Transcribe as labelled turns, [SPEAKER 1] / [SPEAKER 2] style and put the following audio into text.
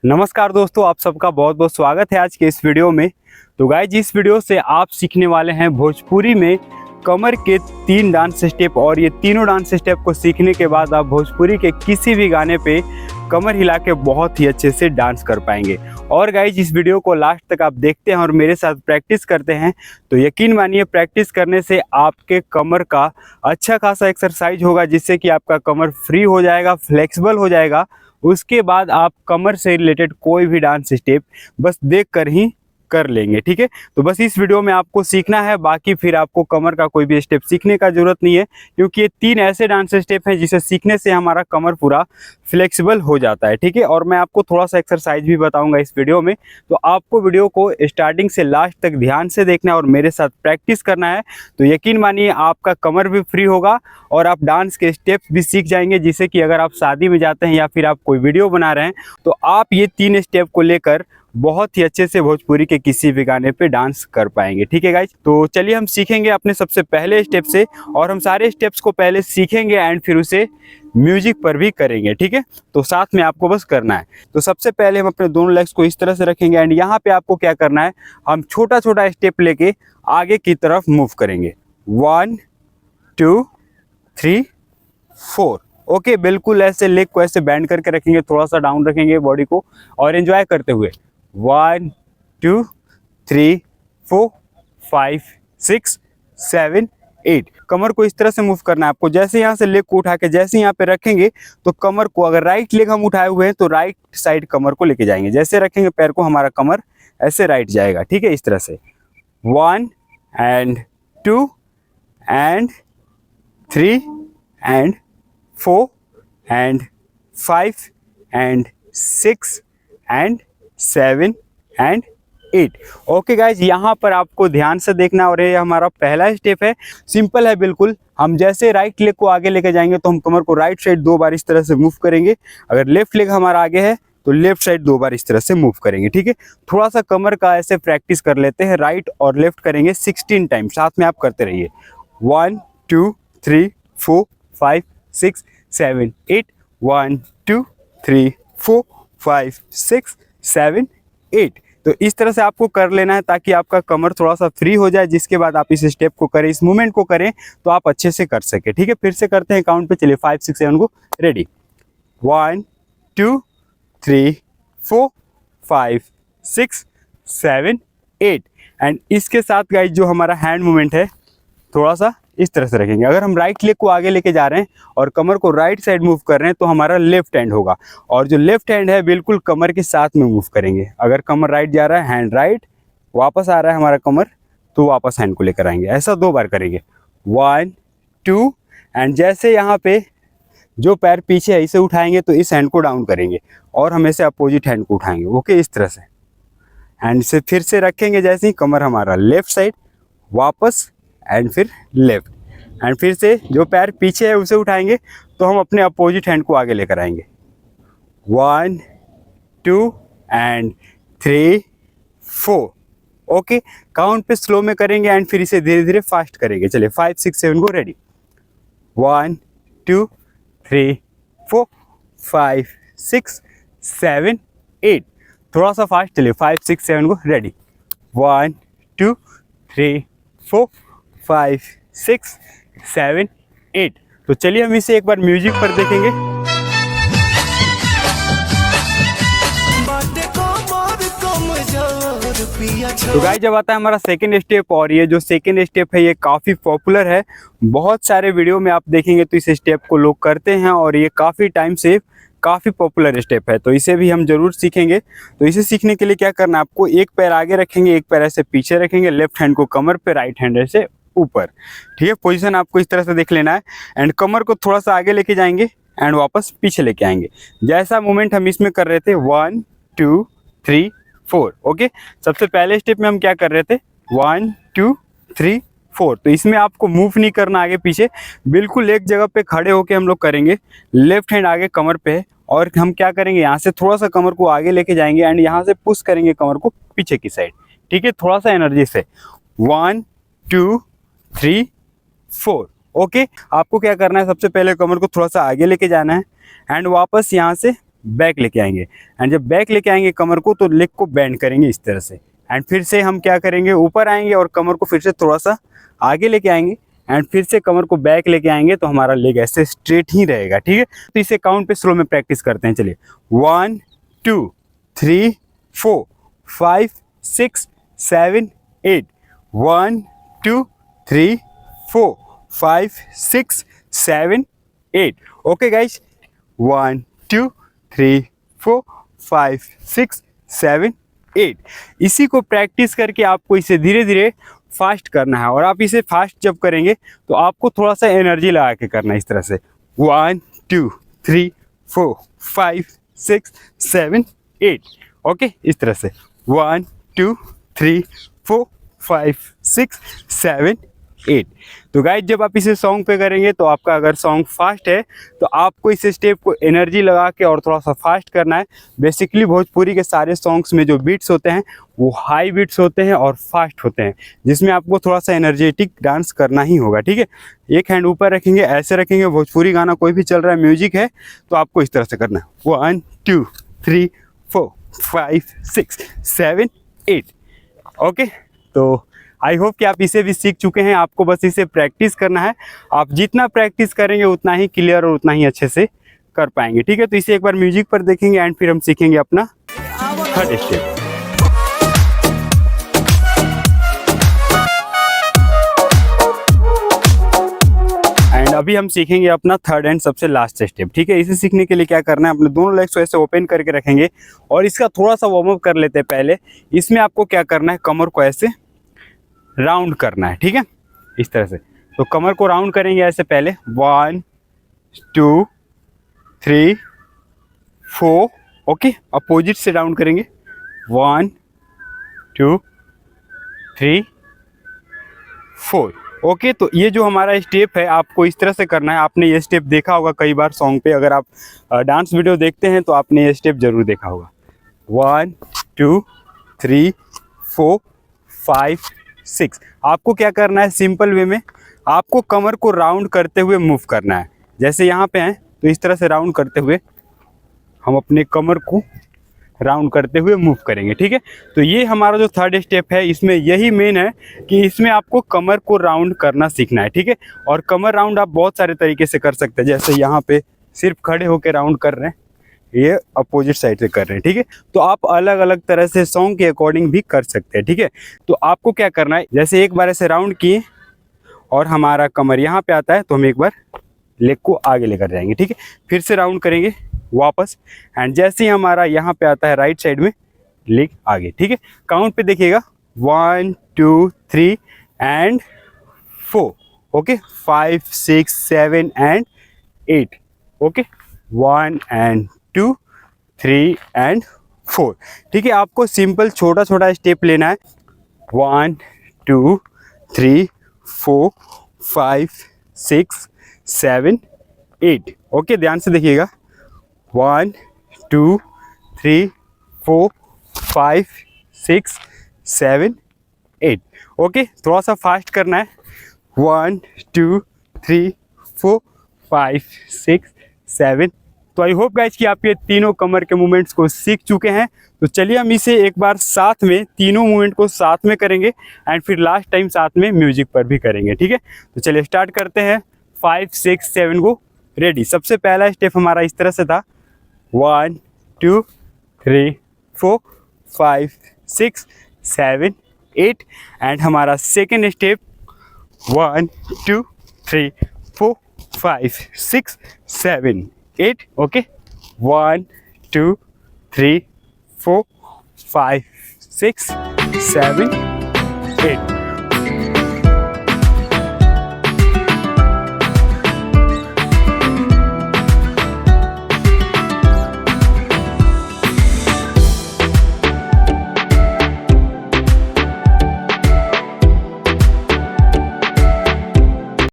[SPEAKER 1] नमस्कार दोस्तों, आप सबका बहुत बहुत स्वागत है आज के इस वीडियो में। तो गाइज, इस वीडियो से आप सीखने वाले हैं भोजपुरी में कमर के 3 डांस स्टेप, और ये तीनों डांस स्टेप को सीखने के बाद आप भोजपुरी के किसी भी गाने पे कमर हिला के बहुत ही अच्छे से डांस कर पाएंगे। और गाइज, इस वीडियो को लास्ट तक आप देखते हैं और मेरे साथ प्रैक्टिस करते हैं तो यकीन मानिए प्रैक्टिस करने से आपके कमर का अच्छा खासा एक्सरसाइज होगा, जिससे कि आपका कमर फ्री हो जाएगा, फ्लेक्सिबल हो जाएगा। उसके बाद आप कमर से रिलेटेड कोई भी डांस स्टेप बस देख कर ही कर लेंगे। ठीक है, तो बस इस वीडियो में आपको सीखना है, बाकी फिर आपको कमर का कोई भी स्टेप सीखने का जरूरत नहीं है, क्योंकि ये 3 ऐसे डांस स्टेप हैं जिसे सीखने से हमारा कमर पूरा फ्लेक्सिबल हो जाता है। ठीक है, और मैं आपको थोड़ा सा एक्सरसाइज भी बताऊंगा इस वीडियो में, तो आपको वीडियो को स्टार्टिंग से लास्ट तक ध्यान से देखना है और मेरे साथ प्रैक्टिस करना है। तो यकीन मानिए आपका कमर भी फ्री होगा और आप डांस के स्टेप्स भी सीख जाएंगे, जिससे कि अगर आप शादी में जाते हैं या फिर आप कोई वीडियो बना रहे हैं तो आप ये 3 स्टेप को लेकर बहुत ही अच्छे से भोजपुरी के किसी भी गाने पे डांस कर पाएंगे। ठीक है गाइज, तो चलिए हम सीखेंगे अपने सबसे पहले स्टेप से, और हम सारे स्टेप्स को पहले सीखेंगे एंड फिर उसे म्यूजिक पर भी करेंगे। ठीक है, तो साथ में आपको बस करना है। तो सबसे पहले हम अपने दोनों लेग्स को इस तरह से रखेंगे एंड यहाँ पे आपको क्या करना है, हम छोटा छोटा स्टेप लेके आगे की तरफ मूव करेंगे। 1 2 3 4। ओके, बिल्कुल ऐसे लेग को ऐसे बैंड करके रखेंगे, थोड़ा सा डाउन रखेंगे बॉडी को और एंजॉय करते हुए 1 2 3 4 5 6 7 8। कमर को इस तरह से मूव करना है आपको। जैसे यहाँ से लेग को उठा के जैसे यहाँ पे रखेंगे तो कमर को, अगर राइट लेग हम उठाए हुए हैं तो राइट साइड कमर को लेके जाएंगे। जैसे रखेंगे पैर को, हमारा कमर ऐसे राइट जाएगा। ठीक है, इस तरह से 1 and 2 and 3 and 4 and 5 and 6 and 7 and 8। Okay guys, यहाँ पर आपको ध्यान से देखना, और ये हमारा पहला स्टेप है। सिंपल है बिल्कुल। हम जैसे राइट लेग को आगे लेके जाएंगे तो हम कमर को राइट साइड 2 बार इस तरह से मूव करेंगे। अगर लेफ्ट लेग हमारा आगे है तो लेफ्ट साइड 2 बार इस तरह से मूव करेंगे। ठीक है, थोड़ा सा कमर का ऐसे प्रैक्टिस कर लेते हैं। राइट और लेफ्ट करेंगे 16 टाइम, साथ में आप करते रहिए। 1 2 3 4 5 6 7 8। 1 2 3 4 5 6 7 8। तो इस तरह से आपको कर लेना है ताकि आपका कमर थोड़ा सा फ्री हो जाए, जिसके बाद आप इस स्टेप को करें, इस मूवमेंट को करें तो आप अच्छे से कर सके। ठीक है, फिर से करते हैं काउंट पे, चलिए 5 6 7 को। रेडी, 1 2 3 4 5 6 7 8। एंड इसके साथ गाइस जो हमारा हैंड मूवमेंट है थोड़ा सा इस तरह से रखेंगे। अगर हम राइट लेग को आगे लेके जा रहे हैं और कमर को राइट साइड मूव कर रहे हैं तो हमारा लेफ्ट हैंड होगा, और जो लेफ्ट हैंड है बिल्कुल कमर के साथ में मूव करेंगे। अगर कमर राइट जा रहा है, हैंड राइट, वापस आ रहा है हमारा कमर, तो वापस हैंड को लेकर आएंगे। ऐसा 2 बार करेंगे। 1 2 एंड जैसे यहाँ पे जो पैर पीछे है इसे उठाएंगे तो इस हैंड को डाउन करेंगे और हमेशा अपोजिट हैंड को उठाएंगे। ओके, इस तरह से हैंड से फिर से रखेंगे। जैसे ही कमर हमारा लेफ्ट साइड, वापस एंड फिर लेफ्ट, एंड फिर से जो पैर पीछे है उसे उठाएंगे तो हम अपने अपोजिट हैंड को आगे लेकर आएंगे। 1 2 एंड 3 4। ओके, काउंट पे स्लो में करेंगे एंड फिर इसे धीरे धीरे फास्ट करेंगे। चलिए 5 6 7 को। रेडी, 1 2 3 4 5 6 7 8। थोड़ा सा फास्ट, चलिए 5 6 7 को। रेडी, 1 2 3 4 5 6 7 8। तो चलिए हम इसे एक बार म्यूजिक पर देखेंगे। तो गाइस, जब आता है हमारा सेकंड स्टेप, और ये जो सेकंड स्टेप है ये काफ़ी पॉपुलर है। बहुत सारे वीडियो में आप देखेंगे तो इस स्टेप को लोग करते हैं और ये काफ़ी टाइम से काफ़ी पॉपुलर स्टेप है, तो इसे भी हम जरूर सीखेंगे। तो इसे सीखने के लिए क्या करना है आपको, एक पैर आगे रखेंगे, एक पैर ऐसे पीछे रखेंगे, लेफ्ट हैंड को कमर पे, राइट हैंड ऐसे ऊपर। ठीक है, पोजीशन आपको इस तरह से देख लेना है एंड कमर को थोड़ा सा आगे लेके जाएंगे एंड वापस पीछे लेके आएंगे। जैसा मूवमेंट हम इसमें कर रहे थे 1 2 3 4। ओके, सबसे पहले स्टेप में हम क्या कर रहे थे 1 2 3 4। तो इसमें आपको मूव नहीं करना आगे पीछे, बिल्कुल एक जगह पे खड़े होके हम लोग करेंगे। लेफ्ट हैंड आगे कमर पे है और हम क्या करेंगे, यहाँ से थोड़ा सा कमर को आगे लेके जाएंगे एंड यहाँ से पुश करेंगे कमर को पीछे की साइड। ठीक है, थोड़ा सा एनर्जी से। 1 2 3 4। ओके, आपको क्या करना है, सबसे पहले कमर को थोड़ा सा आगे लेके जाना है एंड वापस यहाँ से बैक लेके आएंगे। एंड जब बैक लेके आएंगे कमर को तो लेग को बेंड करेंगे इस तरह से। एंड फिर से हम क्या करेंगे, ऊपर आएंगे और कमर को फिर से थोड़ा सा आगे लेके आएंगे एंड फिर से कमर को बैक लेके आएंगे तो हमारा लेग ऐसे स्ट्रेट ही रहेगा। ठीक है, तो इसे काउंट पे स्लो में प्रैक्टिस करते हैं। चलिए 1 2 3 4 5 6 7 8 1 2 3 4 5 6 7 8। Okay guys, 1 2 3 4 5 6 7 8। इसी को प्रैक्टिस करके आपको इसे धीरे धीरे फास्ट करना है। और आप इसे फास्ट जब करेंगे तो आपको थोड़ा सा एनर्जी लगा के करना है इस तरह से। 1 2 3 4 5 6 7 8। ओके, इस तरह से 1 2 3 4 5 6 7 8। तो गाइज जब आप इसे सॉन्ग पे करेंगे तो आपका अगर सॉन्ग फास्ट है तो आपको इस स्टेप को एनर्जी लगा के और थोड़ा सा फास्ट करना है। बेसिकली भोजपुरी के सारे सॉन्ग्स में जो बीट्स होते हैं वो हाई बीट्स होते हैं और फास्ट होते हैं, जिसमें आपको थोड़ा सा एनर्जेटिक डांस करना ही होगा। ठीक है, एक हैंड ऊपर रखेंगे, ऐसे रखेंगे। भोजपुरी गाना कोई भी चल रहा है, म्यूजिक है, तो आपको इस तरह से करना है। 1 2 3 4 5 6 7 8। ओके, तो आई होप कि आप इसे भी सीख चुके हैं। आपको बस इसे प्रैक्टिस करना है। आप जितना प्रैक्टिस करेंगे उतना ही क्लियर और उतना ही अच्छे से कर पाएंगे। ठीक है, तो इसे एक बार म्यूजिक पर देखेंगे एंड फिर हम सीखेंगे अपना थर्ड स्टेप। एंड अभी हम सीखेंगे अपना थर्ड एंड सबसे लास्ट स्टेप। ठीक है, इसे सीखने के लिए क्या करना है, अपने दोनों लेग्स को ऐसे ओपन करके रखेंगे और इसका थोड़ा सा वार्म अप कर लेते हैं पहले। इसमें आपको क्या करना है, कमर को ऐसे राउंड करना है। ठीक है, इस तरह से। तो कमर को राउंड करेंगे ऐसे पहले 1 2 3 4। ओके, अपोजिट से राउंड करेंगे 1 2 3 4। ओके, तो ये जो हमारा स्टेप है आपको इस तरह से करना है। आपने ये स्टेप देखा होगा कई बार सॉन्ग पे, अगर आप डांस वीडियो देखते हैं तो आपने ये स्टेप जरूर देखा होगा। 1 2 3 4 5 6। आपको क्या करना है, सिंपल वे में आपको कमर को राउंड करते हुए मूव करना है। जैसे यहाँ पे हैं तो इस तरह से राउंड करते हुए हम अपने कमर को राउंड करते हुए मूव करेंगे। ठीक है, तो ये हमारा जो थर्ड स्टेप है इसमें यही मेन है कि इसमें आपको कमर को राउंड करना सीखना है। ठीक है, और कमर राउंड आप बहुत सारे तरीके से कर सकते हैं। जैसे यहाँ पे सिर्फ खड़े होकर राउंड कर रहे हैं, ये अपोजिट साइड से कर रहे हैं। ठीक है, तो आप अलग अलग तरह से सॉन्ग के अकॉर्डिंग भी कर सकते हैं। ठीक है, तो आपको क्या करना है, जैसे एक बार ऐसे राउंड किए और हमारा कमर यहाँ पे आता है तो हम एक बार लेग को आगे लेकर जाएंगे। ठीक है, फिर से राउंड करेंगे वापस एंड जैसे ही हमारा यहाँ पे आता है राइट साइड में लेग आगे। ठीक है, काउंट पे देखिएगा 1 2 3 and 4। Okay, 5 6 7 and 8। Okay, 1 and 2 3 and 4। ठीक है, आपको सिंपल छोटा छोटा स्टेप लेना है। 1 2 3 4 5 6 7 8। ओके, ध्यान से देखिएगा। 1 2 3 4 5 6 7 8। ओके, थोड़ा सा फास्ट करना है। 1 2 3 4 5 6 7। तो आई होप गाइज कि आप ये तीनों कमर के मूवमेंट्स को सीख चुके हैं। तो चलिए हम इसे एक बार साथ में तीनों मूवमेंट को साथ में करेंगे एंड फिर लास्ट टाइम साथ में म्यूजिक पर भी करेंगे। ठीक है, तो चलिए स्टार्ट करते हैं। 5 6 7 को रेडी। सबसे पहला स्टेप हमारा इस तरह से था 1 2 3 4 5 6 7 8। एंड हमारा सेकेंड स्टेप 1 2 3 4 5 6 7 8। ओके, 1 2 3 4 5 6 7 8।